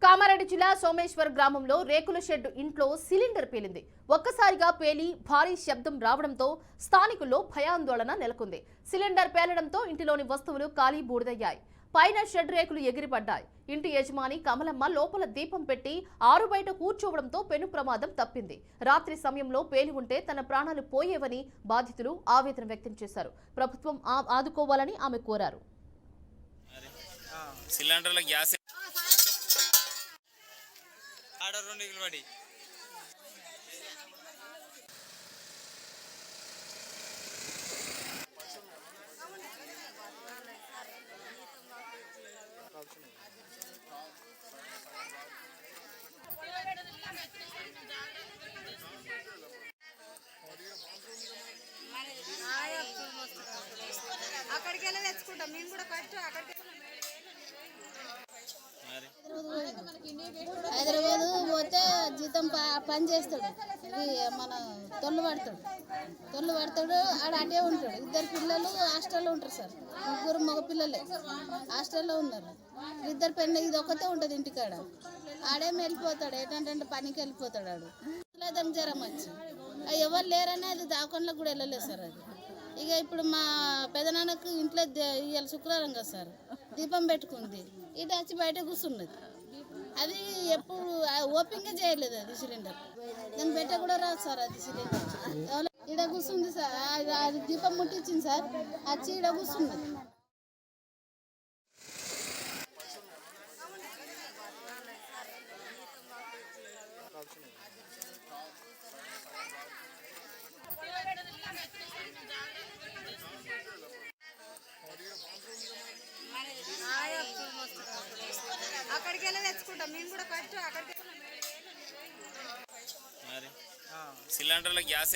కామారెడ్డి జిల్లా సోమేశ్వర్ గ్రామంలో రేకుల షెడ్ ఇంట్లో సిలిండర్ పేలింది. ఒక్కసారిగా పేలి భారీ శబ్దం రావడంతో స్థానికుల్లో భయాందోళన నెలకొంది. సిలిండర్ పేలడంతో ఇంటిలోని వస్తువులు కాలి బూడిదయ్యాయి. పైన షెడ్ రేకులు ఎగిరిపడ్డాయి. ఇంటి యజమాని కమలమ్మ లోపల దీపం పెట్టి ఆరు బయట కూర్చోవడంతో పెను ప్రమాదం తప్పింది. రాత్రి సమయంలో పేలి ఉంటే తన ప్రాణాలు పోయేవని బాధితులు ఆవేదన వ్యక్తం చేశారు. ప్రభుత్వం ఆదుకోవాలని ఆమె కోరారు. సిలిండర్ల గ్యాస్ ఆర్డర్ 2 కిలోబడి అక్కడికి వెళ్ళి తెచ్చుకుంటాం మేము కూడా ఫస్ట్ అక్కడికి హైదరాబాద్ పోతే జీతం పని చేస్తాడు. మన తొల్లు పడతాడు ఆడ అటే ఉంటాడు. 2 పిల్లలు హాస్టల్లో ఉంటారు సార్. 3 మగ పిల్లలే హాస్టల్లో ఉన్నారు. 2 పెళ్ళి ఇది ఒక్కతే ఉంటుంది ఇంటికాడ. ఆడేం వెళ్ళిపోతాడు, ఏంటంటే పనికి వెళ్ళిపోతాడు. ఆడు లేదని జ్వరం వచ్చి ఎవరు లేరనే అది దావకంలో కూడా వెళ్ళలేదు సార్. అది ఇక ఇప్పుడు మా పెదనాన్నకు ఇంట్లో ఇవాళ శుక్రవారం కదా సార్, దీపం పెట్టుకుంది. ఇటు వచ్చి బయట కూర్చున్నది. అది ఎప్పుడు ఓపెన్గా చేయలేదు. అది సిలిండర్ దాన్ని పెట్ట కూడా రాదు సార్. అది సిలిండర్ ఈడ కూర్చుంది సార్. అది దీపం ముట్టించింది సార్. వచ్చి ఈడ కూర్చున్నది. అక్కడికి వెళ్ళి తెచ్చుకుంటాం మేము కూడా ఫస్ట్ అక్కడికి సిలిండర్ల గ్యాస్